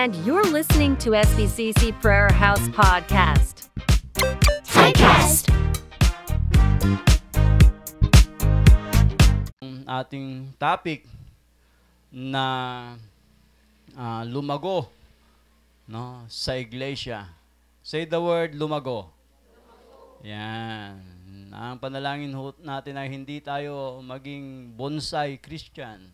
and you're listening to SBCC Prayer House Podcast. Podcast. Ating topic na lumago, no, sa iglesia. Say the word lumago. Yan. Ang panalangin natin ay hindi tayo maging bonsai Christian.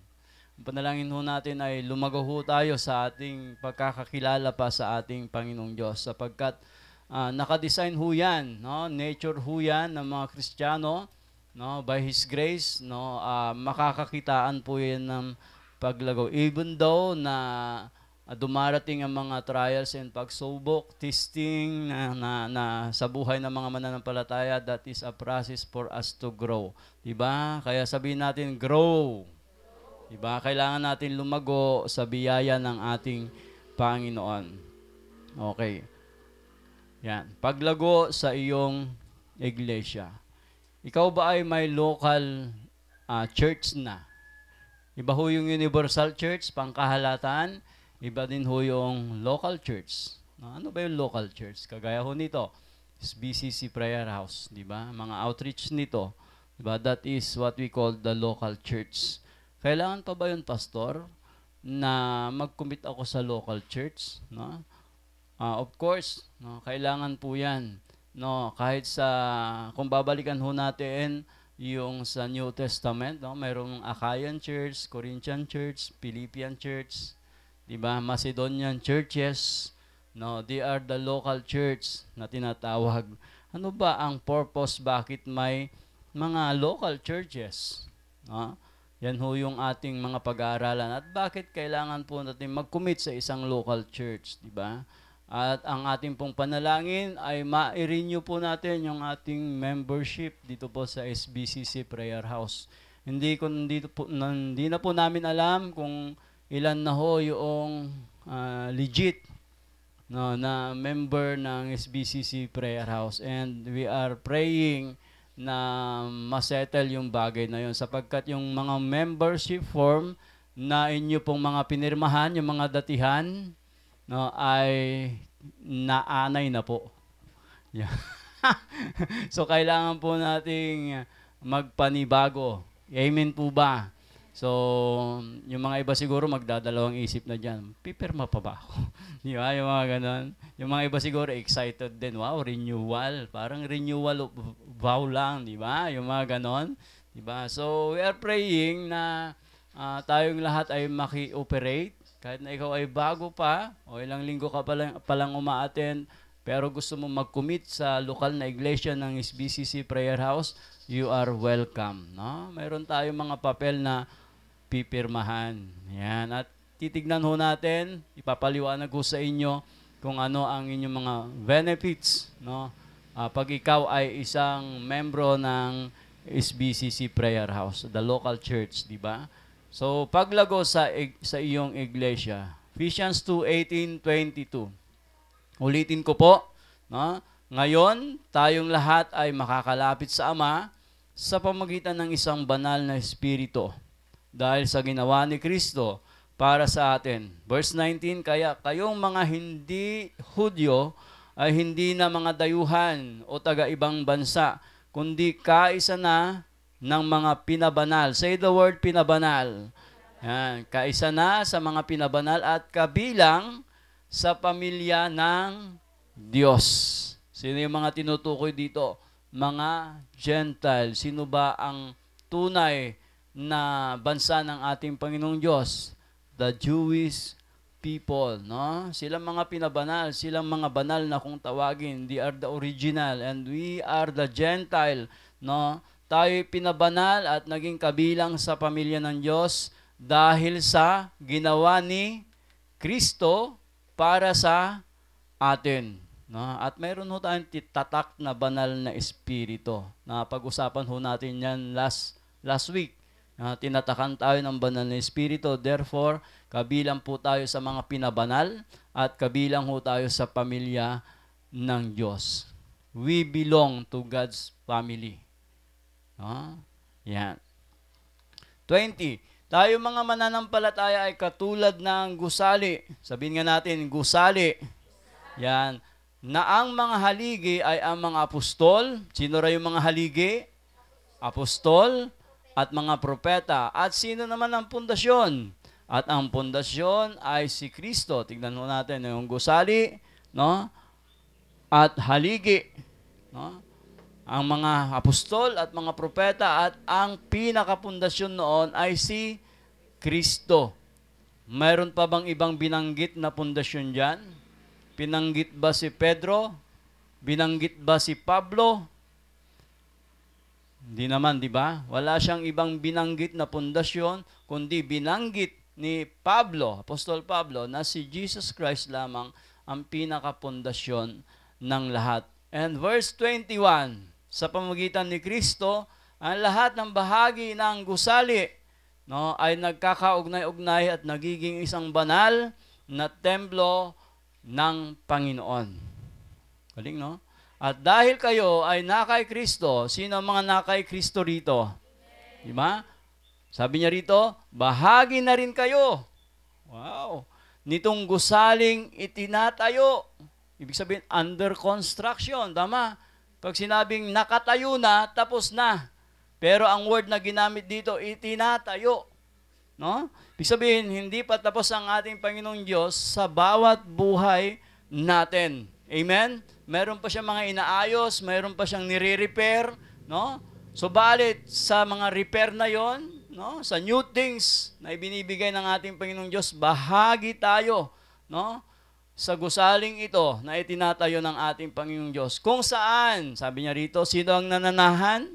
Ang panalangin natin ay lumago tayo sa ating pagkakakilala pa sa ating Panginoong Diyos, sapagkat nakadesign yan, no? Nature yan ng mga Kristiyano, no? By His grace, no? Makakakitaan po yan ng paglago. Even though na dumarating ang mga trials and pagsubok, testing na sa buhay ng mga mananampalataya, that is a process for us to grow. Diba? Kaya sabihin natin, grow. Diba? Kailangan natin lumago sa biyaya ng ating Panginoon. Okay. Yan. Paglago sa iyong iglesia. Ikaw ba ay may local church na? Iba ho yung Universal Church, pangkahalatan. Iba din ho yung local church. Ano ba yung local church? Kagaya ho nito, SBCC Prayer House, di ba? Mga outreach nito, di ba? That is what we call the local church. Kailangan pa ba yun, pastor, na mag-commit ako sa local church? No? Of course, no? Kailangan po yan. No? Kahit kung babalikan ho natin yung sa New Testament, no? Mayroong Achaean Church, Corinthian Church, Philippian Church, diba? Macedonian churches, no, they are the local church na tinatawag. Ano ba ang purpose, bakit may mga local churches? No? Yan ho yung ating mga pag-aaralan. At bakit kailangan po natin mag-commit sa isang local church, diba? At ang ating pong panalangin ay ma-renew po natin yung ating membership dito po sa SBCC Prayer House. Hindi na po namin alam kung ilan na ho yung legit, no, na member ng SBCC Prayer House, and we are praying na masettle yung bagay na yun, sapagkat yung mga membership form na inyo pong mga pinirmahan, yung mga datihan, no, ay naanay na po. Yeah. So kailangan po nating magpanibago. Amen po ba? So, yung mga iba siguro magdadalawang isip na dyan, pipirma pa ba ako? Di ba? Yung mga ganon. Yung mga iba siguro excited din. Wow, renewal. Parang renewal of vow lang. Di ba? Yung mga ganon. Di ba? So, we are praying na tayong lahat ay maki-operate. Kahit na ikaw ay bago pa, o ilang linggo ka palang uma-attend, pero gusto mo mag-commit sa lokal na iglesia ng SBCC Prayer House, you are welcome. No? Mayroon tayong mga papel na pipirmahan. Yan. At titignan ho natin, ipapaliwanag ko sa inyo kung ano ang inyong mga benefits, no? Pag ikaw ay isang membro ng SBCC Prayer House, the local church, di ba? So, paglago sa iyong iglesia. Ephesians 2:18-22. Ulitin ko po, no? Ngayon, tayong lahat ay makakalapit sa Ama sa pamamagitan ng isang banal na espiritu, dahil sa ginawa ni Kristo para sa atin. Verse 19, kaya kayong mga hindi Hudyo ay hindi na mga dayuhan o taga-ibang bansa, kundi kaisa na ng mga pinabanal. Say the word pinabanal. Yan, kaisa na sa mga pinabanal at kabilang sa pamilya ng Diyos. Sino yung mga tinutukoy dito? Mga Gentile. Sino ba ang tunay na bansa ng ating Panginoong Diyos? The Jewish people, no? Silang mga pinabanal, silang mga banal na kung tawagin. They are the original and we are the Gentile, no? Tayo pinabanal at naging kabilang sa pamilya ng Diyos dahil sa ginawa ni Kristo para sa atin. No? At mayroon ho tayong tatak na banal na espiritu. Na pag-usapan ho natin yan last week. Tinatakan tayo ng banal na espiritu. Therefore, kabilang po tayo sa mga pinabanal at kabilang ho tayo sa pamilya ng Diyos. We belong to God's family. Yan. 20. Tayo mga mananampalataya ay katulad ng gusali. Sabihin nga natin, gusali. Yan. Na ang mga haligi ay ang mga apostol. Sino raw yung mga haligi? Apostol at mga propeta. At sino naman ang pundasyon? At ang pundasyon ay si Kristo. Tignan mo natin yung gusali, no? At haligi, no? Ang mga apostol at mga propeta, at ang pinakapundasyon noon ay si Kristo. Mayroon pa bang ibang binanggit na pundasyon dyan? Binanggit ba si Pedro? Binanggit ba si Pablo? Hindi naman, di ba? Wala siyang ibang binanggit na pundasyon, kundi binanggit ni Pablo, Apostol Pablo, na si Jesus Christ lamang ang pinakapundasyon ng lahat. And verse 21, sa pamamagitan ni Kristo, ang lahat ng bahagi ng gusali, no, ay nagkakaugnay-ugnay at nagiging isang banal na templo ng Panginoon. Galing, no? At dahil kayo ay nakay Kristo, sino ang mga nakay Kristo rito? Di ba? Sabi niya rito, bahagi na rin kayo. Wow! Nitong gusaling itinatayo. Ibig sabihin, under construction. Tama? Pag sinabing nakatayo na, tapos na. Pero ang word na ginamit dito, itinatayo. No? Ibig sabihin, hindi pa tapos ang ating Panginoong Diyos sa bawat buhay natin. Amen? Meron pa siyang mga inaayos, meron pa siyang nire-repair. No? Subalit, sa mga repair na yon, no? Sa new things na ibinibigay ng ating Panginoong Diyos, bahagi tayo, no? Sa gusaling ito na itinatayo ng ating Panginoong Diyos. Kung saan, sabi niya rito, sino ang nananahan?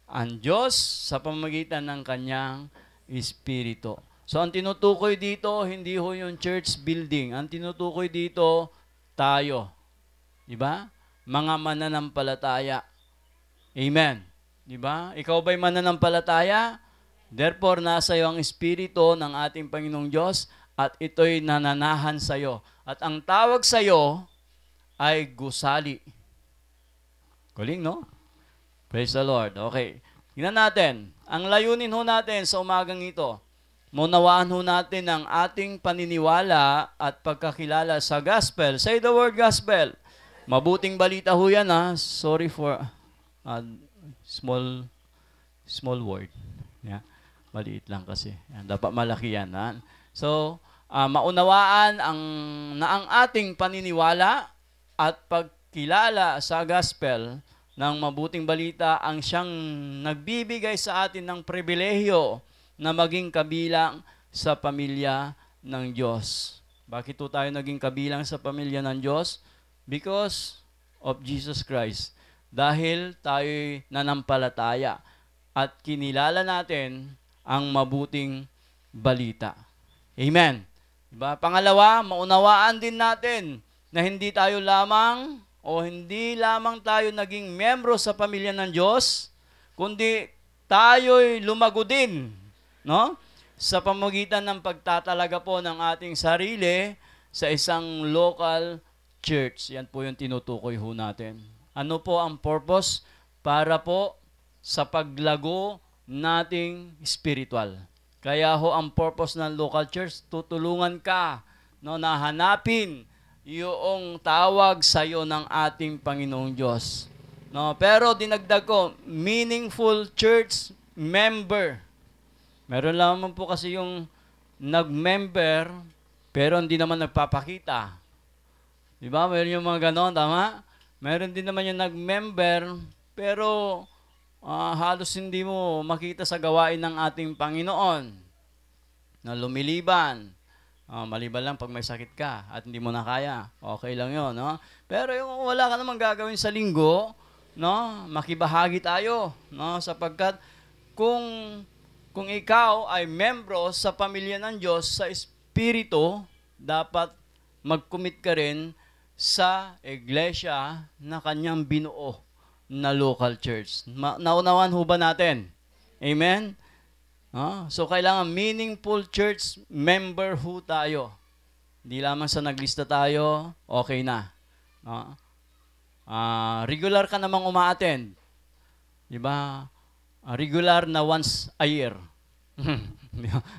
Ang Diyos sa pamamagitan ng kanyang Espiritu. So, ang tinutukoy dito, hindi ho yung church building. Ang tinutukoy dito, tayo. Diba? Mga mananampalataya. Amen. Diba? Ikaw ba'y mananampalataya? Therefore, nasa iyo ang Espiritu ng ating Panginoong Diyos at ito'y nananahan sa iyo. At ang tawag sa iyo ay gusali. Galing, no? Praise the Lord. Okay. Tingnan natin. Ang layunin ho natin sa umagang ito, maunawaan ho natin ang ating paniniwala at pagkakilala sa gospel. Say the word gospel. Mabuting balita ho yan, ha? Sorry for small word. Yeah. Maliit lang kasi. Yan, dapat malaki yan. Ha? So, maunawaan na ang ating paniniwala at pagkilala sa gospel ng mabuting balita ang siyang nagbibigay sa atin ng pribilehyo na maging kabilang sa pamilya ng Diyos. Bakit po tayo naging kabilang sa pamilya ng Diyos? Because of Jesus Christ. Dahil tayo'y nanampalataya at kinilala natin ang mabuting balita. Amen. Diba? Pangalawa, maunawaan din natin na hindi tayo lamang o hindi lamang tayo naging membro sa pamilya ng Diyos, kundi tayo'y lumago din, no? Sa pamamagitan ng pagtatalaga po ng ating sarili sa isang local church. Yan po yung tinutukoy ho natin. Ano po ang purpose? Para po sa paglago nating spiritual. Kaya ho ang purpose ng local church, tutulungan ka, no, na hanapin yung tawag sa iyo ng ating Panginoong Diyos. No, pero dinagdag ko, meaningful church member. Meron lamang po kasi yung nag-member, pero hindi naman nagpapakita. Di ba? Meron yung mga ganon, tama? Meron din naman yung nag-member, pero halos hindi mo makita sa gawain ng ating Panginoon na lumiliban. Maliban lang pag may sakit ka at hindi mo na kaya. Okay lang yun, no? Pero yung wala ka namang gagawin sa linggo, no? Makibahagi tayo, no? Sapagkat kung ikaw ay membro sa pamilya ng Diyos, sa Espiritu, dapat mag-commit ka rin sa iglesia na kanyang binuo na local church. Naunawan ho ba natin? Amen? So, kailangan meaningful church member ho tayo. Hindi lamang sa naglista tayo, okay na. Regular ka namang umaattend. Diba? Regular na once a year.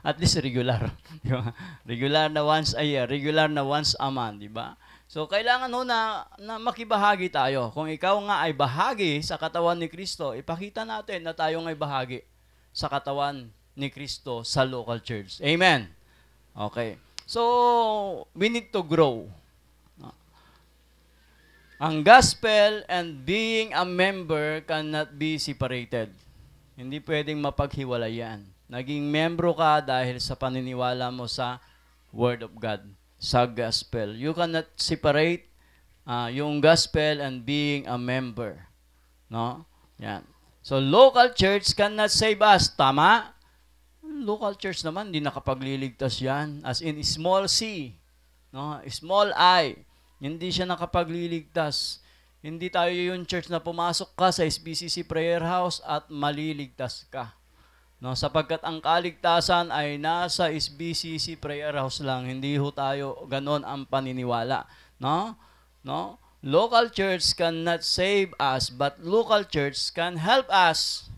At least regular. Di ba? Regular na once a year, regular na once a month, di ba? So, kailangan na makibahagi tayo. Kung ikaw nga ay bahagi sa katawan ni Kristo, ipakita natin na tayo ay bahagi sa katawan ni Kristo sa local church. Amen? Okay. So, we need to grow. Ang gospel and being a member cannot be separated. Hindi pwedeng mapaghiwalay yan. Naging membro ka dahil sa paniniwala mo sa Word of God, sa gospel. You cannot separate yung gospel and being a member. No? Yan. So, local church cannot save us. Tama? Local church naman, hindi nakapagliligtas yan. As in, small c. No? Small I. Hindi siya nakapagliligtas. Hindi tayo yung church na pumasok ka sa SBCC Prayer House at maliligtas ka. No, sapagkat ang kaligtasan ay nasa SBCC Prayer House lang. Hindi ho tayo ganon ang paniniwala. No? No? Local church cannot save us, but local church can help us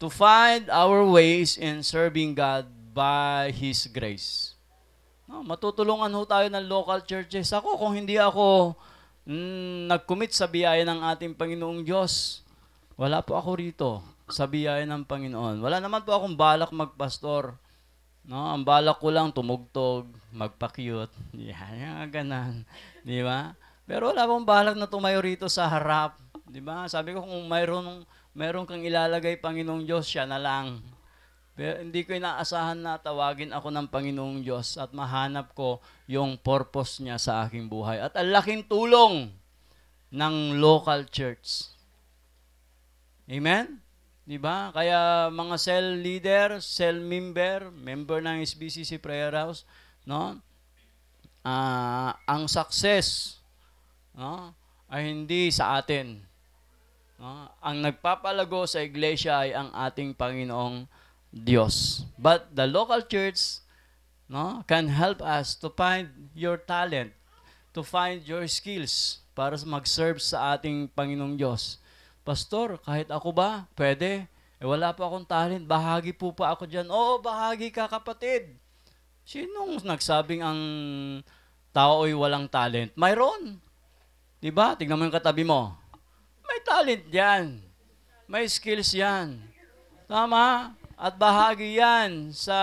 to find our ways in serving God by His grace. No, matutulungan ho tayo ng local churches. Ako, kung hindi ako nag-commit sa biyaya ng ating Panginoong Diyos, wala po ako rito sa biyaya ng Panginoon. Wala naman po akong balak magpastor. No, ang balak ko lang tumugtog, magpa-cute. Yan, ganan. Di ba? Pero wala akong balak na tumayo rito sa harap. Di ba? Sabi ko, kung mayroon kang ilalagay, Panginoong Diyos, siya na lang. Pero hindi ko inaasahan na tawagin ako ng Panginoong Diyos at mahanap ko yung purpose niya sa aking buhay. At ang laking tulong ng local church. Amen? Diba? Kaya mga cell leader, cell member ng SBCC Prayer House, no? Ang success, no, ay hindi sa atin. No? Ang nagpapalago sa iglesia ay ang ating Panginoong Diyos. But the local church, no, can help us to find your talent, to find your skills para mag-serve sa ating Panginoong Diyos. Pastor, kahit ako ba? Pwede. Wala pa akong talent. Bahagi po pa ako dyan. Oo, bahagi ka, kapatid. Sinong nagsabing ang tao ay walang talent? Mayroon. Diba? Tignan mo yung katabi mo. May talent yan. May skills yan. Tama? At bahagi yan sa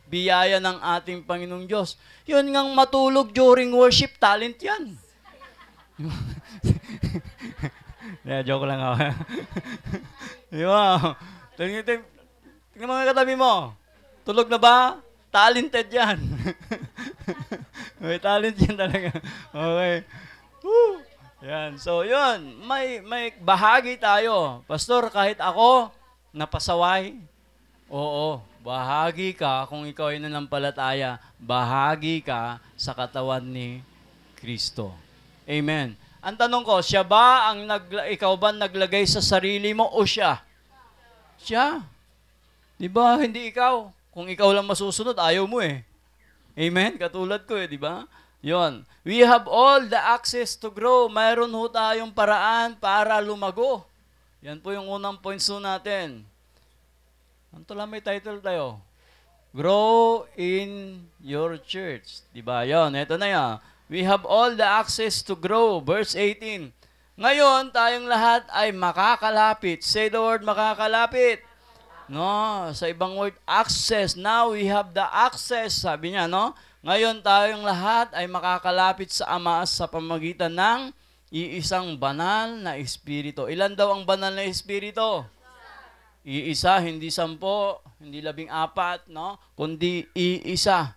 biyaya ng ating Panginoong Diyos. Yun ngang matulog during worship, talent yan. Joke lang ako. Di ba? Tingnan mo yung katabi mo. Tulog na ba? Talented yan. May talent yan talaga. Okay. Woo! Yan. So, yun. May bahagi tayo. Pastor, kahit ako, napasaway. Oo, bahagi ka kung ikaw ay nanampalataya, bahagi ka sa katawan ni Kristo. Amen. Ang tanong ko, ikaw ba naglagay sa sarili mo o siya? Siya. Di ba? Hindi ikaw. Kung ikaw lang masusunod, ayaw mo eh. Amen? Katulad ko eh, di ba? Yon. We have all the access to grow. Mayroon ho tayong paraan para lumago. Yan po yung unang points natin. Ito lang may title tayo. Grow in your church. Diba? Yun, ito na yan. We have all the access to grow. Verse 18. Ngayon, tayong lahat ay makakalapit. Say the word makakalapit. No, sa ibang word, access. Now we have the access. Sabi niya, no? Ngayon, tayong lahat ay makakalapit sa Ama sa pamamagitan ng iisang banal na Espiritu. Ilan daw ang banal na Espiritu? Iisa, hindi 10, hindi 14, no? Kundi iisa,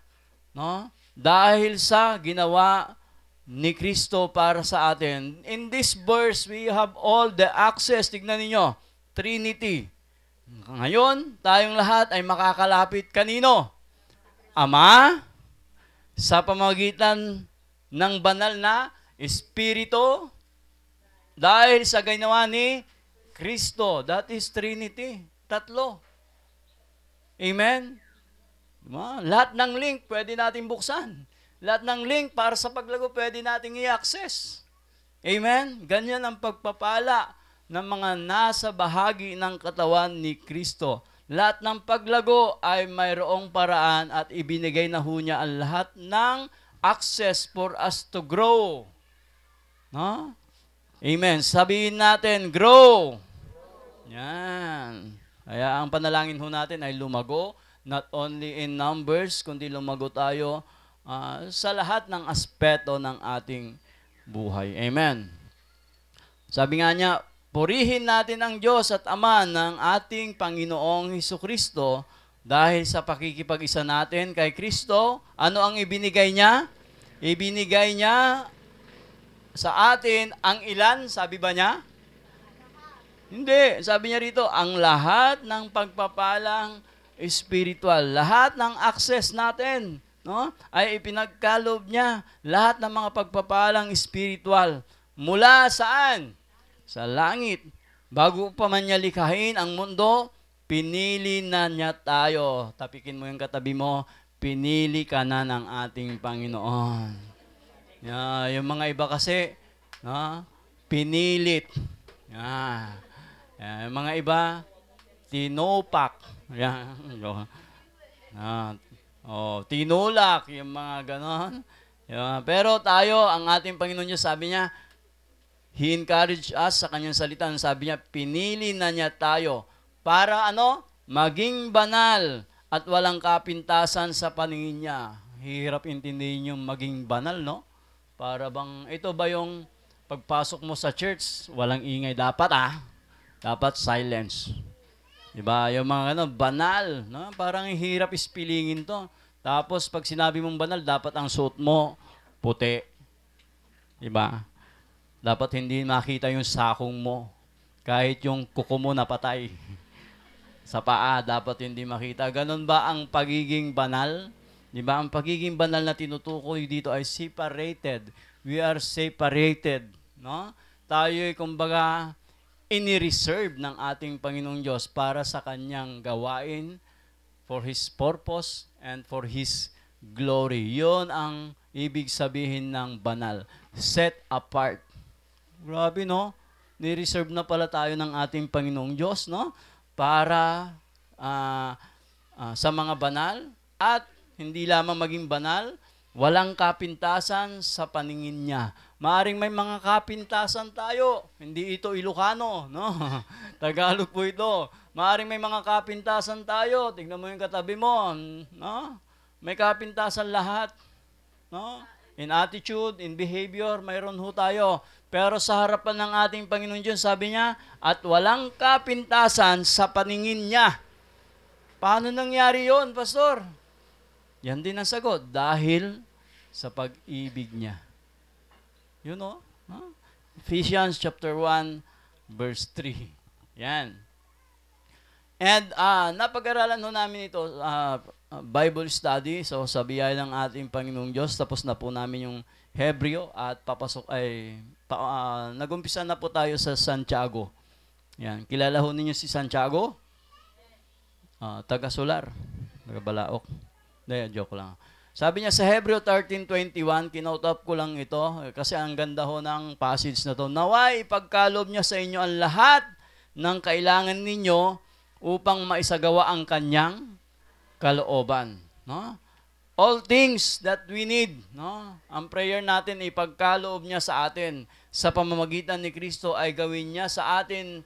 no? Dahil sa ginawa ni Kristo para sa atin. In this verse, we have all the access. Tignan ninyo, Trinity. Ngayon, tayong lahat ay makakalapit kanino? Ama, sa pamamagitan ng banal na Espiritu, dahil sa ginawa ni Kristo. That is Trinity. Tatlo. Amen? Diba? Lahat ng link pwede natin buksan. Lahat ng link para sa paglago pwede natin i-access. Amen? Ganyan ang pagpapala ng mga nasa bahagi ng katawan ni Kristo. lahat ng paglago ay mayroong paraan at ibinigay na ho niya ang lahat ng access for us to grow. No? Amen. Sabihin natin, grow. Yan. Kaya ang panalangin ho natin ay lumago, not only in numbers, kundi lumago tayo sa lahat ng aspeto ng ating buhay. Amen. Sabi nga niya, purihin natin ang Diyos at Ama ng ating Panginoong Hesukristo dahil sa pakikipag-isa natin kay Kristo. Ano ang ibinigay niya? Ibinigay niya sa atin ang ilan, sabi ba niya? Hindi. Sabi niya rito, ang lahat ng pagpapalang spiritual, lahat ng access natin, no, ay ipinagkaloob niya. Lahat ng mga pagpapalang spiritual. Mula saan? Sa langit. Bago pa man niya likhain ang mundo, pinili na niya tayo. Tapikin mo yung katabi mo, pinili ka na ng ating Panginoon. Yung mga iba kasi, no, pinilit. Yung mga iba, tinopak. Tinulak, yung mga ganon. Pero tayo, ang ating Panginoon Diyos, sabi niya, He encouraged us sa kanyang salita. Sabi niya, pinili na niya tayo para maging banal at walang kapintasan sa paningin niya. Hirap intindihin yung maging banal, no? Para bang, ito ba yung pagpasok mo sa church, walang ingay dapat, dapat silence. Diba? Yung mga banal, no? Parang hirap ispilingin to. Tapos pag sinabi mong banal, dapat ang suot mo puti. Diba? Dapat hindi makita yung sakong mo. Kahit yung kuko mo napatay. Sa paa, dapat hindi makita. Ganon ba ang pagiging banal? Diba? Ang pagiging banal na tinutukoy dito ay separated. We are separated. No? Tayo ay kumbaga ini-reserve ng ating Panginoong Diyos para sa kanyang gawain, for His purpose, and for His glory. Yon ang ibig sabihin ng banal. Set apart. Grabe, no? Ni-reserve na pala tayo ng ating Panginoong Diyos, no? Para sa mga banal at hindi lamang maging banal, walang kapintasan sa paningin niya. Maaring may mga kapintasan tayo. Hindi ito Ilocano, no? Tagalog po ito. Maaring may mga kapintasan tayo. Tignan mo yung katabi mo, no? May kapintasan lahat, no? In attitude, in behavior, mayroon ho tayo. Pero sa harapan ng ating Panginoon Diyos, sabi niya, at walang kapintasan sa paningin niya. Paano nangyari yon, Pastor? Yan din ang sagot. Dahil sa pag-ibig niya. You know? Ephesians chapter 1, verse 3. Yan. And napag-aralan ho namin ito, Bible study. So sa biyaya ng ating Panginoong Diyos, tapos na po namin yung Hebreo at nag-umpisa na po tayo sa Santiago. Yan. Kilala ho ninyo si Santiago? Taga-Solar. Taga-Balaok. Joke lang. Sabi niya sa Hebreo 13:21, kinote up ko lang ito kasi ang ganda ho ng passage na to. Naway ipagkaloob niya sa inyo ang lahat ng kailangan ninyo upang maisagawa ang kanyang kalooban. No? All things that we need. No? Ang prayer natin, ipagkaloob niya sa atin. Sa pamamagitan ni Kristo ay gawin niya sa atin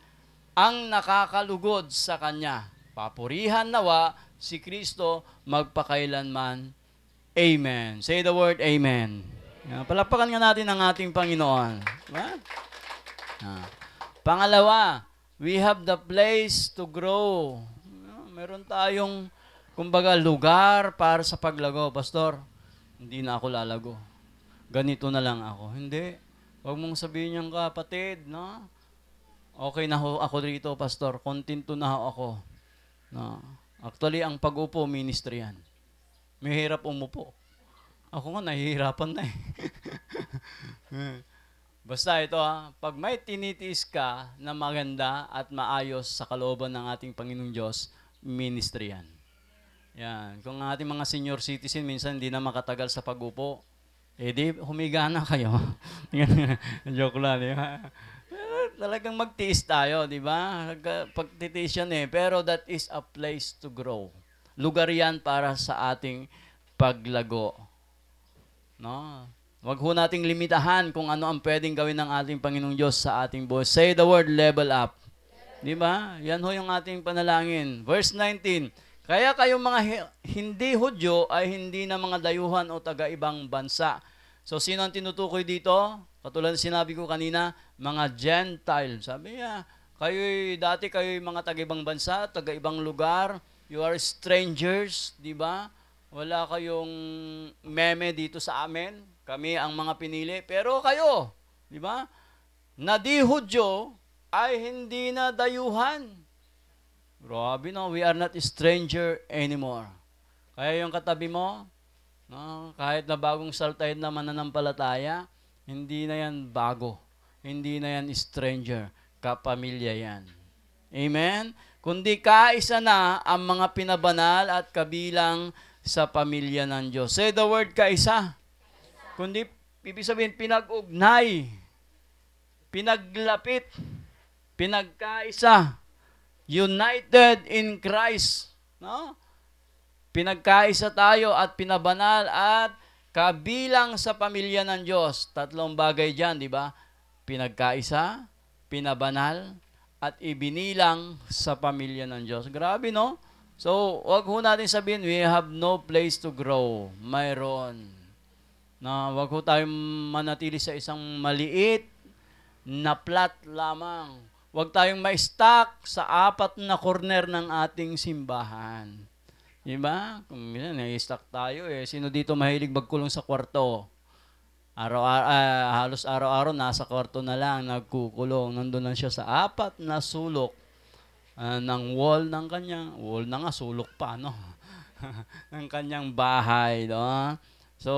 ang nakakalugod sa Kanya. Papurihan nawa si Kristo magpakailanman. Amen. Say the word, Amen. Palakpakan nga natin ang ating Panginoon. Diba? Pangalawa, we have the place to grow. Meron tayong, kumbaga, lugar para sa paglago. Pastor, hindi na ako lalago. Ganito na lang ako. Hindi. Huwag mong sabihin niyang kapatid, no? Okay na ako dito, Pastor. Kontento na ako. No? Actually, ang pag-upo, ministry yan. May hirap umupo. Ako nga, nahihirapan na eh. Basta ito pag may tinitiis ka na maganda at maayos sa kalooban ng ating Panginoong Diyos, ministry yan. Yan. Kung ang ating mga senior citizen, minsan hindi na makatagal sa pag-upo, di humiga na kayo. Joke lang. talagang magtiis tayo, di ba? Pagtitiis yan eh. Pero that is a place to grow. Lugar yan para sa ating paglago. No? Wag ho nating limitahan kung ano ang pwedeng gawin ng ating Panginoong Diyos sa ating buhay. Say the word, level up. Di ba? Yan ho yung ating panalangin. Verse 19, kaya kayong mga hindi Hudyo ay hindi na mga dayuhan o taga-ibang bansa. So, sino ang tinutukoy dito? Katulad ng sinabi ko kanina, mga Gentile. Sabi niya, dati kayo'y mga taga-ibang bansa, taga-ibang lugar, you are strangers, di ba? Wala kayong meme dito sa amin. Kami ang mga pinili. Pero kayo, di ba? Na di Hudyo ay hindi na dayuhan. Grabe, no? We are not a stranger anymore. Kaya yung katabi mo, no? Kahit na bagong saltahin na mananampalataya, hindi na yan bago. Hindi na yan stranger. Kapamilya yan. Amen? Kundi kaisa na ang mga pinabanal at kabilang sa pamilya ng Diyos. Say the word kaisa. Kundi, ibig sabihin, pinag-ugnay, pinaglapit, pinagkaisa, united in Christ. No? Pinagkaisa tayo at pinabanal at kabilang sa pamilya ng Diyos. Tatlong bagay dyan, di ba? Pinagkaisa, pinabanal, at ibinilang sa pamilya ng Diyos. Grabe, no? So, wag ho natin sabihin, we have no place to grow. Mayroon. Na wag ho tayong manatili sa isang maliit na plat lamang. Wag tayong ma-stuck sa 4 na corner ng ating simbahan. Diba? Kung minsan, na-stuck tayo eh. Sino dito mahilig magkulong sa kwarto? Halos araw-araw nasa kwarto na lang, nagkukulong. Nandun lang siya sa 4 na sulok ng wall ng kanyang, wall na nga, sulok pa, no? ng kanyang bahay. No? So,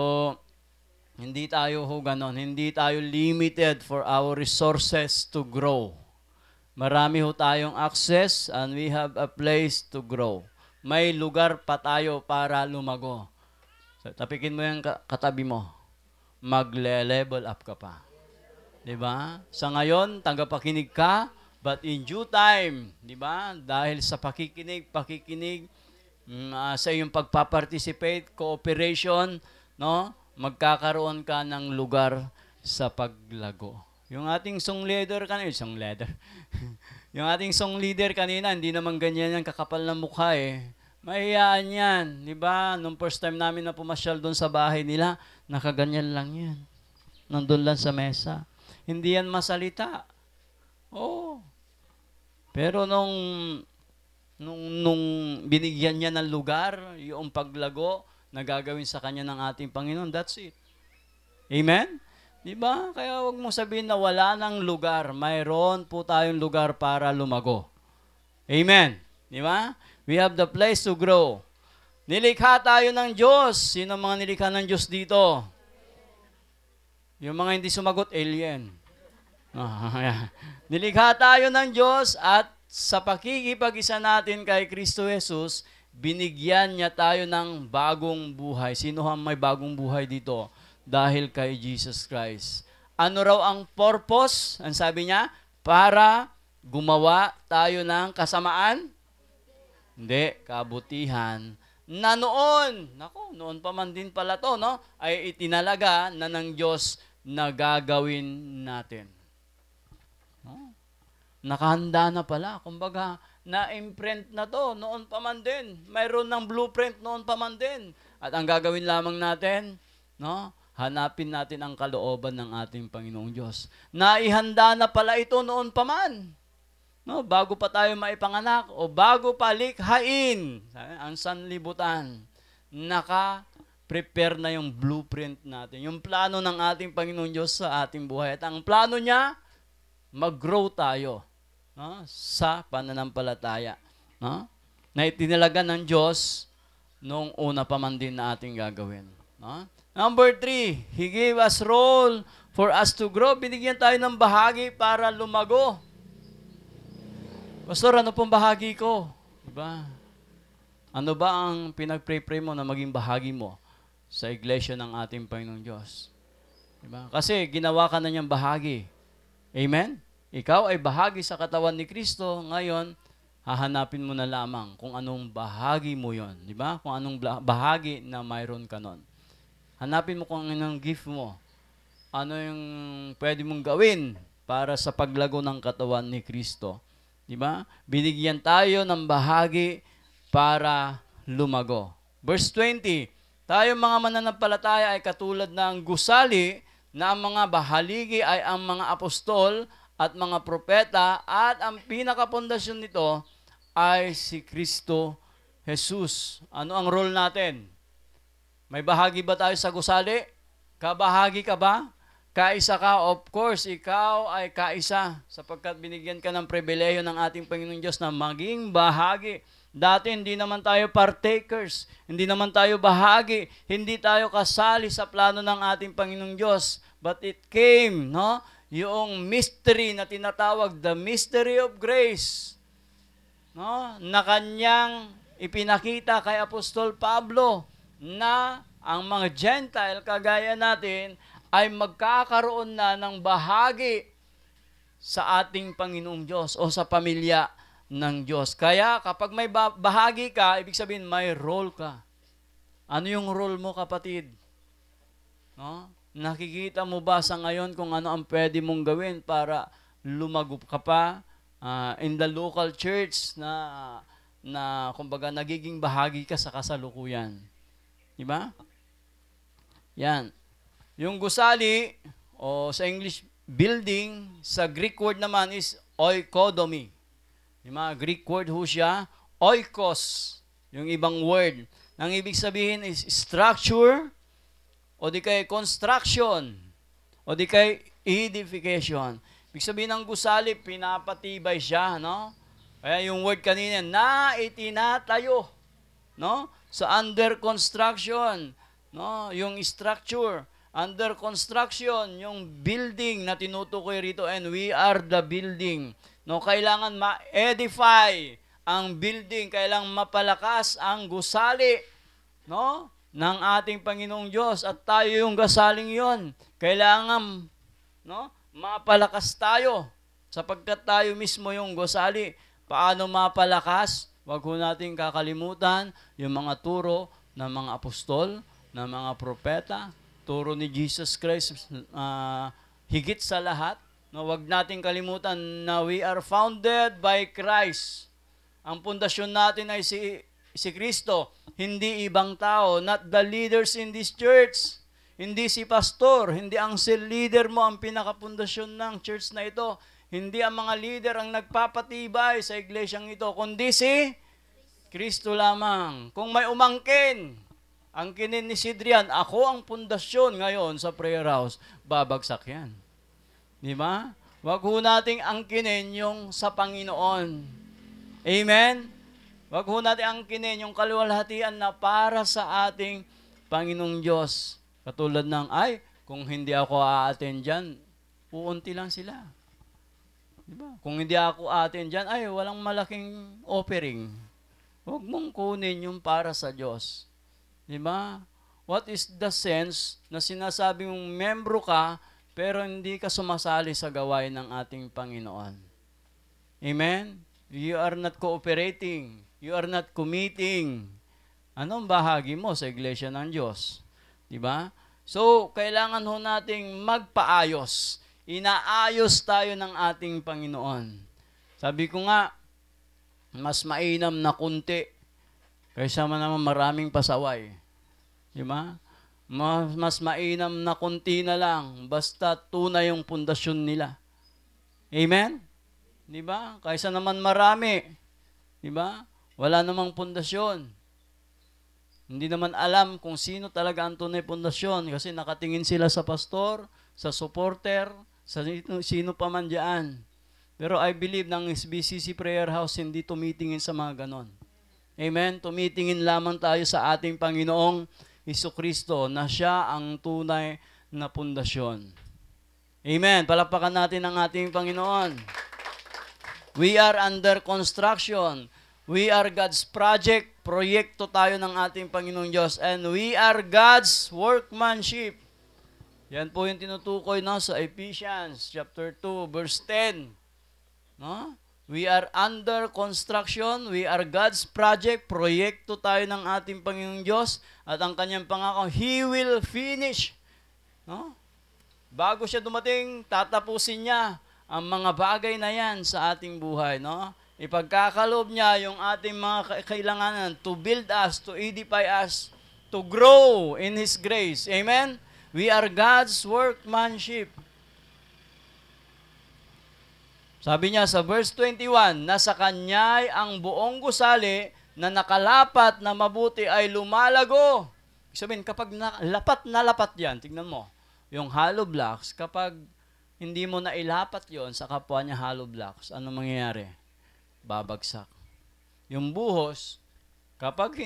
hindi tayo ho ganon. Hindi tayo limited for our resources to grow. Marami ho tayong access and we have a place to grow. May lugar pa tayo para lumago. So, tapikin mo yung katabi mo. Magle-level up ka pa. Diba? Sa ngayon, tagapakinig ka, but in due time, diba? Dahil sa pakikinig, sa iyong pagpaparticipate, cooperation, no? Magkakaroon ka ng lugar sa paglago. Yung ating song leader kanina, yung ating song leader kanina, hindi naman ganyan yung kakapal na mukha eh. Mahiyaan yan, di ba? Nung first time namin na pumasyal doon sa bahay nila, nakaganyan lang yan. Nandun lang sa mesa. Hindi yan masalita. Oo. Pero nung binigyan niya ng lugar, yung paglago, na gagawin sa kanya ng ating Panginoon, that's it. Amen? Diba? Kaya huwag mong sabihin na wala ng lugar. Mayroon po tayong lugar para lumago. Amen? Diba? We have the place to grow. Nilikha tayo ng Diyos. Sino mga nilikha ng Diyos dito? Yung mga hindi sumagot, alien. Nilikha tayo ng Diyos at sa pakikipag-isa natin kay Kristo Jesus, binigyan niya tayo ng bagong buhay. Sino ang may bagong buhay dito? Dahil kay Jesus Christ. Ano raw ang purpose? Ang sabi niya, para gumawa tayo ng kasamaan? Hindi, kabutihan. Na noon pa man din pala to, no? Ay itinalaga na ng Diyos na gagawin natin. No? Nakahanda na pala. Kumbaga, na-imprint na to noon pa man din. Mayroon ng blueprint noon pa man din. At ang gagawin lamang natin, no? Hanapin natin ang kalooban ng ating Panginoong Diyos. Naihanda na pala ito noon pa man. No? Bago pa tayo maipanganak o bago pa likhain ang sanlibutan, naka-prepare na yung blueprint natin. Yung plano ng ating Panginoong Diyos sa ating buhay. At ang plano niya, mag-grow tayo. No? Sa pananampalataya. No? Na itinalaga ng Diyos nung una pa man din na ating gagawin. No? Number 3, He gave us role for us to grow. Binigyan tayo ng bahagi para lumago. Pastor, ano pong bahagi ko? Diba? Ano ba ang pinag-pray mo na maging bahagi mo sa iglesia ng ating Panginoong Diyos? Diba? Kasi ginawa ka na niyang bahagi. Amen? ikaw ay bahagi sa katawan ni Kristo, ngayon, hahanapin mo na lamang kung anong bahagi mo yon, di ba? Kung anong bahagi na mayroon ka nun. Hanapin mo kung anong gift mo. Ano yung pwede mong gawin para sa paglago ng katawan ni Kristo. Di ba? Binigyan tayo ng bahagi para lumago. Verse 20, tayo mga mananampalataya ay katulad ng gusali na ang mga bahaligi ay ang mga apostol at mga propeta at ang pinakapundasyon nito ay si Kristo Jesus. Ano ang role natin? May bahagi ba tayo sa gusali? Kabahagi ka ba? Kaisa ka? Of course, ikaw ay kaisa sapagkat binigyan ka ng pribileyo ng ating Panginoong Diyos na maging bahagi. Dati hindi naman tayo partakers, hindi naman tayo bahagi, hindi tayo kasali sa plano ng ating Panginoong Diyos. But it came, no? Yung mystery na tinatawag, the mystery of grace, no? Na kanyang ipinakita kay Apostol Pablo na ang mga Gentile, kagaya natin, ay magkakaroon na ng bahagi sa ating Panginoong Diyos o sa pamilya ng Diyos. Kaya kapag may bahagi ka, ibig sabihin may role ka. Ano yung role mo, kapatid? No? Nakikita mo ba sa ngayon kung ano ang pwede mong gawin para lumago ka pa in the local church na kumbaga nagiging bahagi ka sa kasalukuyan? Diba? Yan. Yung gusali o sa English building, sa Greek word naman is oikodomi. Yung mga Greek word ho siya, oikos, yung ibang word. Nang ibig sabihin is structure, o di kay construction, o di kay edification. Ibig sabihin ng gusali, pinapatibay siya, no? Kaya yung word kanina, na itinatayo, no? So under construction, no? Yung structure, under construction, yung building na tinutukoy rito, and we are the building. No, kailangan ma-edify ang building, kailangan mapalakas ang gusali, no, ng ating Panginoong Diyos, at tayo yung gusaling yon. Kailangan, no, mapalakas tayo sapagkat tayo mismo yung gusali. Paano mapalakas? Wag ho nating kakalimutan yung mga turo ng mga apostol, ng mga propeta, turo ni Jesus Christ, higit sa lahat. No, wag nating kalimutan na we are founded by Christ. Ang pundasyon natin ay si Kristo, hindi ibang tao, not the leaders in this church. Hindi si pastor, hindi ang cell leader mo ang pinakapundasyon ng church na ito. Hindi ang mga leader ang nagpapatibay sa iglesyang ito, kundi si Kristo lamang. Kung may umangkin, ang kinin ni Sidrian, ako ang pundasyon ngayon sa prayer house, babagsak yan. Di ba? Wag ho nating angkinin yung sa Panginoon. Amen? Wag ho nating angkinin yung kaluwalhatian na para sa ating Panginoong Diyos. Katulad ng, kung hindi ako a-attend dyan, uunti lang sila. Di ba? Kung hindi ako a-attend dyan, walang malaking offering. Huwag mong kunin yung para sa Diyos. Di ba? What is the sense na sinasabi mong membro ka, pero hindi ka sumasali sa gawain ng ating Panginoon? Amen? You are not cooperating. You are not committing. Anong bahagi mo sa iglesia ng Diyos? Diba? So, kailangan ho nating magpaayos. Inaayos tayo ng ating Panginoon. Sabi ko nga, mas mainam na kunti kaysa naman maraming pasaway. Diba? Mas mainam na kunti na lang, basta tunay yung pundasyon nila. Amen? Di ba? Kaysa naman marami. Di ba? Wala namang pundasyon. Hindi naman alam kung sino talaga ang tunay pundasyon kasi nakatingin sila sa pastor, sa supporter, sa sino pa man dyan. Pero I believe ng SBCC Prayer House hindi tumitingin sa mga ganon. Amen? Tumitingin lamang tayo sa ating Panginoong Jesucristo na siya ang tunay na pundasyon. Amen. Palakpakan natin ang ating Panginoon. We are under construction. We are God's project. Proyekto tayo ng ating Panginoong Diyos. And we are God's workmanship. Yan po yung tinutukoy na sa Ephesians chapter 2, verse 10. No? We are under construction. We are God's project. Proyekto tayo ng ating Panginoong Diyos. At ang kanyang pangako, He will finish. No? Bago siya dumating, tatapusin niya ang mga bagay na yan sa ating buhay. No? Ipagkakaloob niya yung ating mga kailanganan to build us, to edify us, to grow in His grace. Amen? We are God's workmanship. Sabi niya sa verse 21, na sa Kanya'y ang buong gusali na nakalapat na mabuti ay lumalago. Sabihin, kapag lapat na lapat yan, tignan mo, yung hollow blocks, kapag hindi mo na ilapat yon sa kapwa niya hollow blocks, ano mangyayari? Babagsak. Yung buhos, kapag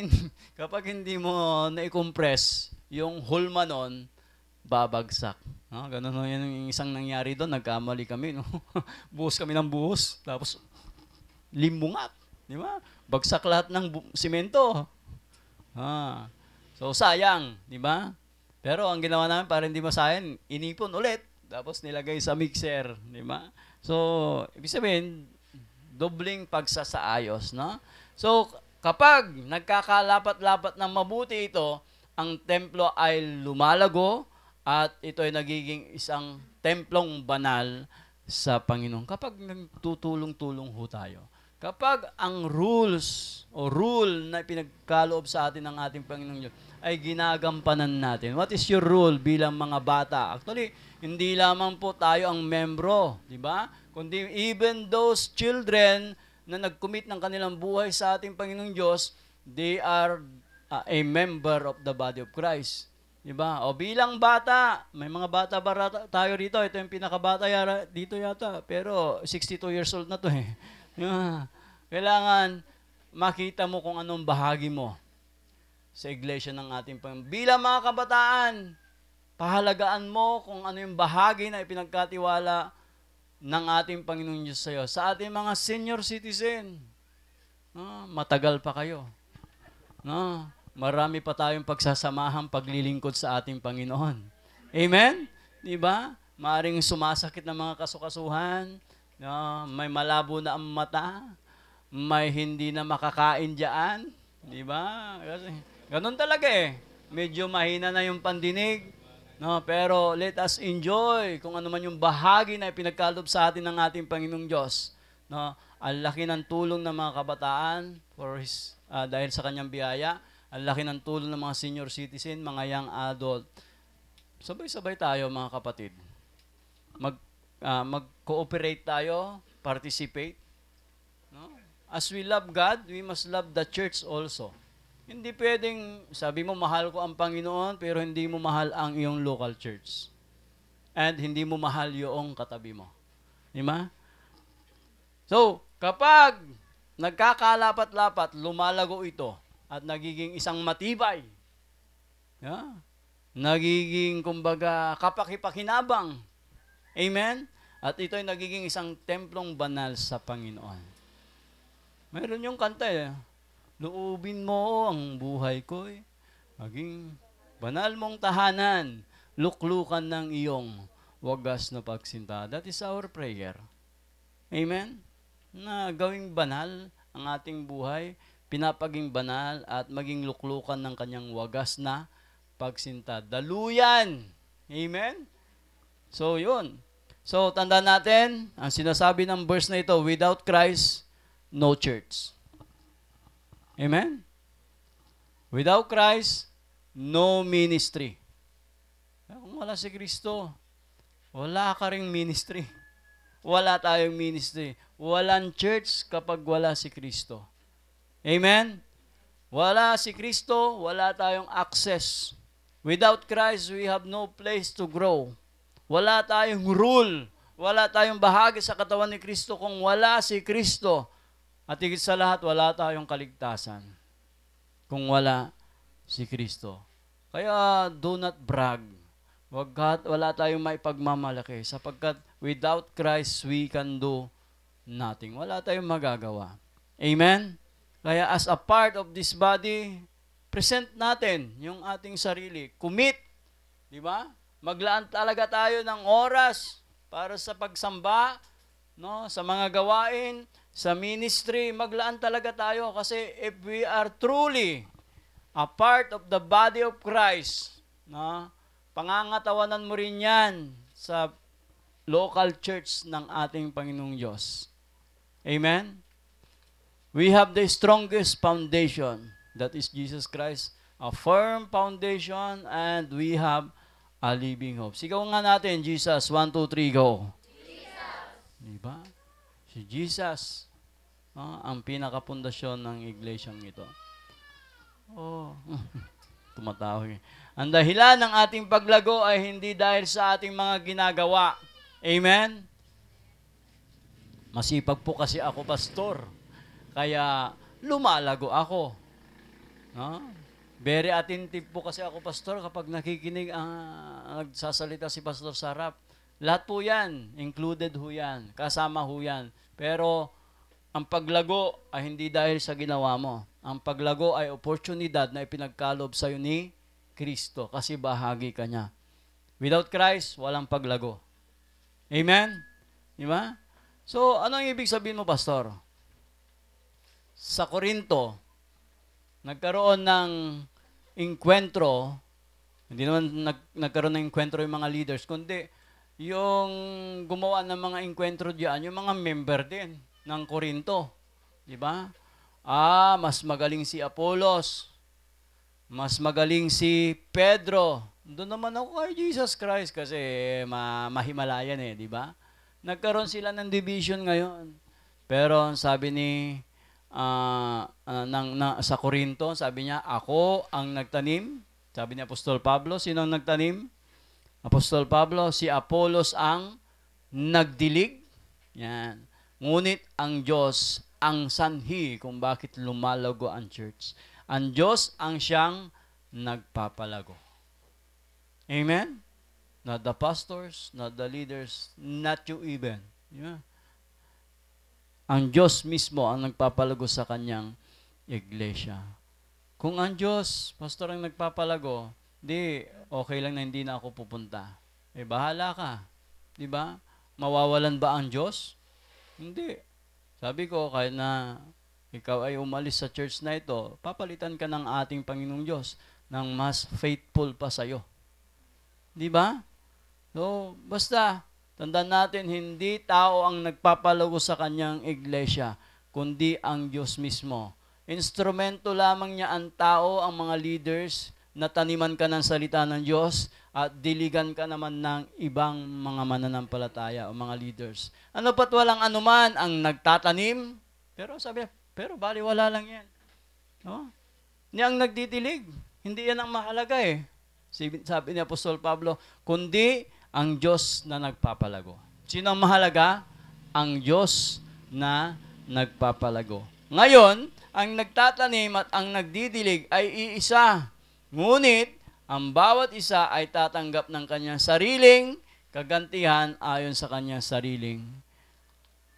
hindi mo na-compress yung hulma nun, babagsak. No? Ganun no, yan yung isang nangyari doon. Nagkamali kami. No? Buhos kami ng buhos. Tapos, limbungat. Di ba? Bagsak lahat ng simento. So, sayang. Di ba? Pero ang ginawa namin para hindi masayang, inipon ulit. Tapos nilagay sa mixer. Di ba? So, ibig sabihin, dobling pagsasaayos. No? So, kapag nagkakalapat-lapat ng mabuti ito, ang templo ay lumalago, at ito ay nagiging isang templong banal sa Panginoon. Kapag nagtutulong-tulong ho tayo. Kapag ang rules o rule na pinagkaloob sa atin ng ating Panginoong Diyos ay ginagampanan natin. What is your rule bilang mga bata? Actually, hindi lamang po tayo ang membro, di ba? Kundi even those children na nag-commit ng kanilang buhay sa ating Panginoong Diyos, they are a member of the body of Christ. Diba? O bilang bata, may mga bata tayo rito. Ito yung pinakabata dito yata. Pero 62 years old na to eh. Kailangan makita mo kung anong bahagi mo sa iglesia ng ating Panginoon. Bilang mga kabataan, pahalagaan mo kung ano yung bahagi na ipinagkatiwala ng ating Panginoon Diyos sa iyo. Sa ating mga senior citizen, matagal pa kayo. Marami pa tayong pagsasamahang paglilingkod sa ating Panginoon. Amen? Diba? Maaring sumasakit ng mga kasukasuhan, may malabo na ang mata, may hindi na makakain dyan. Diba? Kasi, ganun talaga eh. Medyo mahina na yung pandinig. No, pero let us enjoy kung ano man yung bahagi na ipinagkaloob sa atin ng ating Panginoong Diyos. No, ang laki ng tulong ng mga kabataan dahil sa kanyang biyaya. Ang laki ng tulong ng mga senior citizen, mga young adult. Sabay-sabay tayo mga kapatid. Mag-cooperate tayo, participate. No? As we love God, we must love the church also. Hindi pwedeng, sabi mo, mahal ko ang Panginoon, pero hindi mo mahal ang iyong local church. And hindi mo mahal yung katabi mo. Di ba? So, kapag nagkakalapat-lapat, lumalago ito, at nagiging isang matibay. Nagiging, kumbaga, kapakipakinabang. Amen? At ito ay nagiging isang templong banal sa Panginoon. Mayroon yung kanta eh. Luubin mo ang buhay ko eh. Maging banal mong tahanan, luklukan ng iyong wagas na pagsinta. That is our prayer. Amen? Na gawing banal ang ating buhay, pinapaging banal at maging luklukan ng kanyang wagas na pagsinta. Daluyan. Amen? So, yun. So, tandaan natin, ang sinasabi ng verse na ito, without Christ, no church. Amen? Without Christ, no ministry. Kung wala si Kristo, wala ka ring ministry. Wala tayong ministry. Walang church kapag wala si Kristo. Amen? Wala si Kristo, wala tayong access. Without Christ, we have no place to grow. Wala tayong rule. Wala tayong bahagi sa katawan ni Kristo kung wala si Kristo. At higit sa lahat, wala tayong kaligtasan kung wala si Kristo. Kaya, do not brag. Wala tayong maipagmamalaki sapagkat without Christ, we can do nothing. Wala tayong magagawa. Amen? Kaya as a part of this body, present natin yung ating sarili. Commit. Di ba? Maglaan talaga tayo ng oras para sa pagsamba no, sa mga gawain, sa ministry, maglaan talaga tayo kasi if we are truly a part of the body of Christ, no, pangangatawanan mo rin yan sa local church ng ating Panginoong Diyos. Amen? We have the strongest foundation, that is Jesus Christ, a firm foundation, and we have a living hope. Sigaw nga natin, Jesus, 1, 2, 3, go. Jesus! Diba? Si Jesus, ang pinakapundasyon ng iglesyang ito. Oh, tumatawa. Ang dahilan ng ating paglago ay hindi dahil sa ating mga ginagawa. Amen? Masipag po kasi ako, pastor. Kaya lumalago ako. No? Very attentive po kasi ako, pastor, kapag nakikinig, nagsasalita si pastor sa harap. Lahat po yan, included ho yan, kasama ho yan. Pero ang paglago ay hindi dahil sa ginawa mo. Ang paglago ay oportunidad na ipinagkalob sa'yo ni Kristo kasi bahagi ka niya. Without Christ, walang paglago. Amen? Di ba? So, ano ang ibig sabihin mo, pastor? Sa Korinto, nagkaroon ng inkwentro, hindi naman nagkaroon ng inkwentro yung mga leaders, kundi yung gumawa ng mga inkwentro diyan, yung mga member din ng Korinto. Di ba? Mas magaling si Apollos, mas magaling si Pedro. Doon naman ako kay Jesus Christ kasi mahimalayan eh, di ba? Nagkaroon sila ng division ngayon. Pero sabi ni sa Korinto, sabi niya, ako ang nagtanim. Sabi ni Apostol Pablo, sino ang nagtanim? Apostol Pablo, si Apollos ang nagdilig. Yan. Ngunit ang Diyos ang sanhi kung bakit lumalago ang church. Ang Diyos ang siyang nagpapalago. Amen? Not the pastors, not the leaders, not you even. Yeah. Ang Diyos mismo ang nagpapalago sa kanyang iglesia. Kung ang Diyos, pastor, ang nagpapalago, di, okay lang na hindi na ako pupunta. Bahala ka. Di ba? Mawawalan ba ang Diyos? Hindi. Sabi ko, kahit na ikaw ay umalis sa church na ito, papalitan ka ng ating Panginoong Diyos ng mas faithful pa sa'yo. Di ba? So, basta, tandaan natin, hindi tao ang nagpapalago sa kanyang iglesia, kundi ang Diyos mismo. Instrumento lamang niya ang tao, ang mga leaders, na taniman ka ng salita ng Diyos at diligan ka naman ng ibang mga mananampalataya o mga leaders. Ano pat walang anuman ang nagtatanim, pero sabi, pero baliwala lang yan. No? Ni ang nagdidilig, hindi yan ang mahalaga eh. Sabi ni Apostol Pablo, kundi ang Diyos na nagpapalago. Sino ang mahalaga? Ang Diyos na nagpapalago. Ngayon, ang nagtatanim at ang nagdidilig ay iisa. Ngunit, ang bawat isa ay tatanggap ng kanyang sariling kagantihan ayon sa kanyang sariling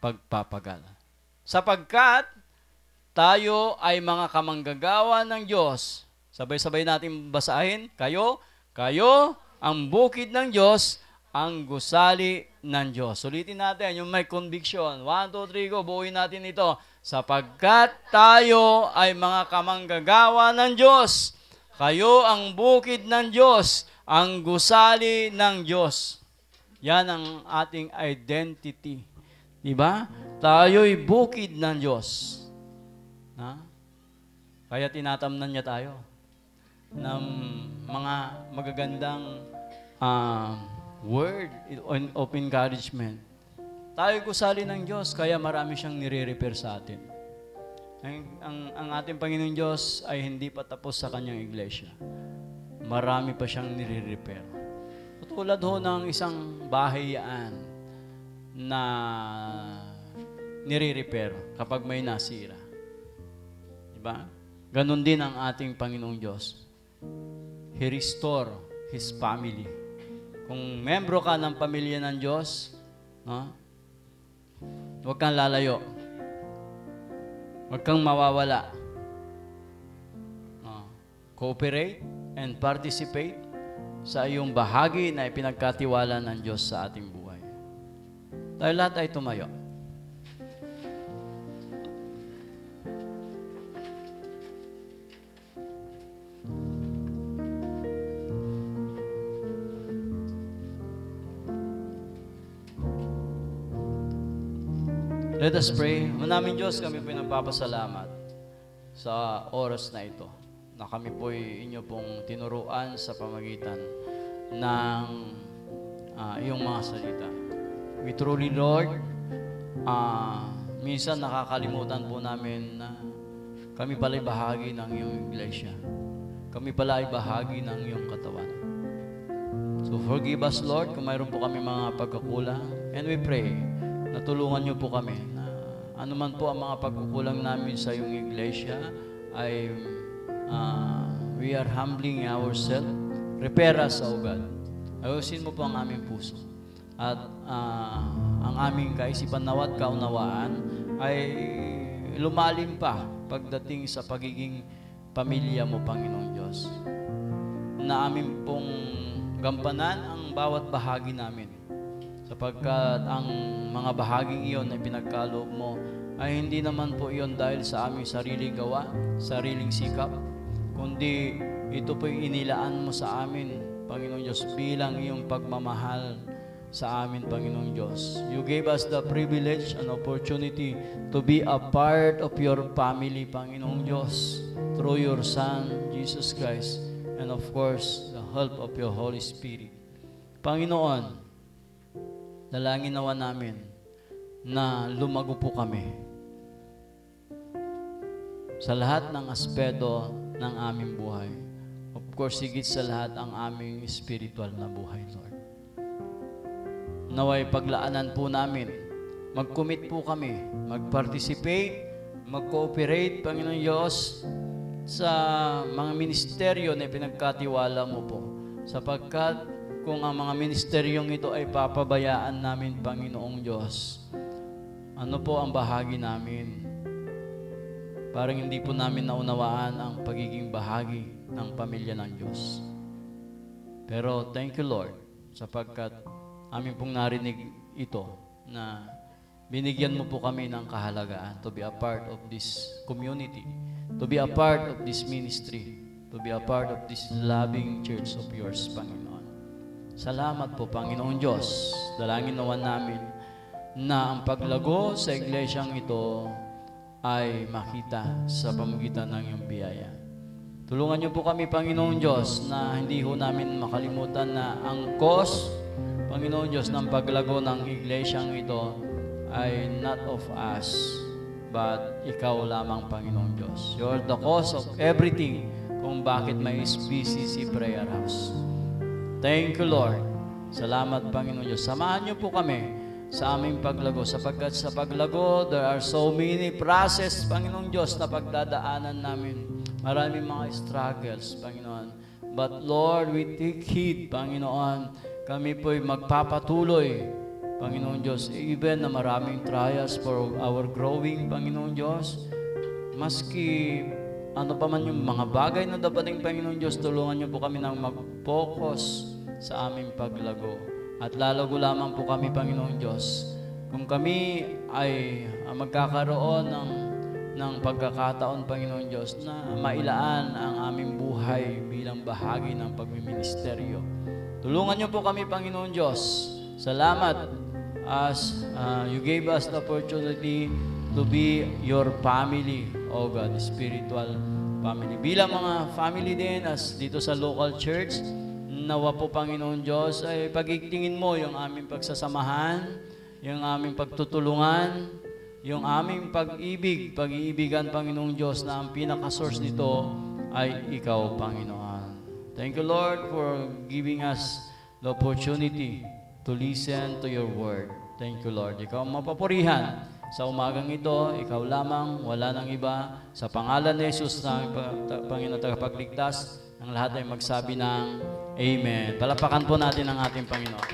pagpapagal. Sapagkat tayo ay mga kamanggagawa ng Diyos. Sabay-sabay natin basahin. Kayo ang bukid ng Diyos, ang gusali ng Diyos. Sulitin natin yung may conviction. 1, 2, 3, go. Buuin natin ito. Sapagkat tayo ay mga kamanggagawa ng Diyos. Kayo ang bukid ng Diyos, ang gusali ng Diyos. Yan ang ating identity. Diba? Tayo'y bukid ng Diyos. Kaya tinatamnan niya tayo ng mga magagandang word of encouragement. Tayo gusali ng Diyos, kaya marami siyang nire-repair sa atin. Ang ating Panginoong Diyos ay hindi pa tapos sa kanyang iglesia. Marami pa siyang nire-repair. Tulad ho ng isang bahayaan na nire-repair kapag may nasira. Diba? Ganon din ang ating Panginoong Diyos. He restore His family. Kung membro ka ng pamilya ng Diyos, huwag kang lalayo. Huwag kang mawawala. Cooperate and participate sa iyong bahagi na ipinagkatiwala ng Diyos sa ating buhay. Tayo lahat ay tumayo. Let us pray. Manaming Diyos, kami po nagpapasalamat sa oras na ito na kami po inyo pong tinuruan sa pamagitan ng iyong mga salita. We truly, Lord, minsan nakakalimutan po namin na kami pala ay bahagi ng iyong iglesia. Kami pala ay bahagi ng iyong katawan. So forgive us, Lord, kung mayroon po kami mga pagkakulang. And we pray na tulungan niyo po kami na anuman po ang mga pagkukulang namin sa iyong iglesia ay we are humbling ourselves. Repair us, O God. Ayusin mo po ang aming puso. At ang aming kaisipan nawat kaunawaan ay lumalim pa pagdating sa pagiging pamilya mo, Panginoong Diyos. Na amin pong gampanan ang bawat bahagi namin. Sapagkat ang mga bahaging iyon na pinagkaloob mo ay hindi naman po iyon dahil sa aming sariling gawa, sariling sikap, kundi ito po'y inilaan mo sa amin, Panginoong Diyos, bilang iyong pagmamahal sa amin, Panginoong Diyos. You gave us the privilege and opportunity to be a part of your family, Panginoong Diyos, through your Son, Jesus Christ, and of course, the help of your Holy Spirit. Panginoon, dalangin nawa namin na lumago po kami sa lahat ng aspeto ng aming buhay. Of course, higit sa lahat ang aming spiritual na buhay, Lord. Naway paglaanan po namin, mag-commit po kami, mag-participate, mag-cooperate, Panginoon Diyos, sa mga ministeryo na pinagkatiwala mo po. Sapagkat kung ang mga ministeryong ito ay papabayaan namin, Panginoong Diyos, ano po ang bahagi namin? Parang hindi po namin naunawaan ang pagiging bahagi ng pamilya ng Diyos. Pero thank you, Lord, sapagkat amin pong narinig ito na binigyan mo po kami ng kahalagaan to be a part of this community, to be a part of this ministry, to be a part of this loving church of yours, Panginoon. Salamat po, Panginoon Diyos. Dalangin naman namin na ang paglago sa iglesyang ito ay makita sa pamagitan ng iyong biyaya. Tulungan niyo po kami, Panginoon Diyos, na hindi ho namin makalimutan na ang cause, Panginoon Diyos, ng paglago ng iglesyang ito ay not of us, but ikaw lamang, Panginoon Diyos. You're the cause of everything kung bakit may SBCC Prayer House. Thank you, Lord. Salamat, Panginoon Diyos. Samahan niyo po kami sa aming paglago, sapagkat sa paglago, there are so many process, Panginoong Diyos, na pagdadaanan namin. Maraming mga struggles, Panginoon. But Lord, we take heed, Panginoon. Kami po'y magpapatuloy, Panginoon Diyos, even na maraming trials for our growing, Panginoon Diyos. Maski ano pa man yung mga bagay na dapating, Panginoon Diyos, tulungan niyo po kami nang mag-focus sa aming paglago. At lalago lamang po kami, Panginoon Diyos, kung kami ay magkakaroon ng pagkakataon, Panginoon Diyos, na mailaan ang aming buhay bilang bahagi ng pagmiministeryo. Tulungan niyo po kami, Panginoon Diyos. Salamat as you gave us the opportunity to be your family, O God, spiritual family. Bilang mga family din, as dito sa local church, nawa po, Panginoon Diyos, ay pagigtingin mo yung aming pagsasamahan, yung aming pagtutulungan, yung aming pag-ibig, pag-iibigan, Panginoong Diyos, na ang pinaka-source nito ay Ikaw, Panginoon. Thank you, Lord, for giving us the opportunity to listen to your word. Thank you, Lord. Ikaw ang mapapurihan sa umagang ito. Ikaw lamang, wala nang iba. Sa pangalan ni Jesus na Panginoon tagapagligtas, ang lahat ay magsabi ng Amen. Palapakan po natin ang ating Panginoon.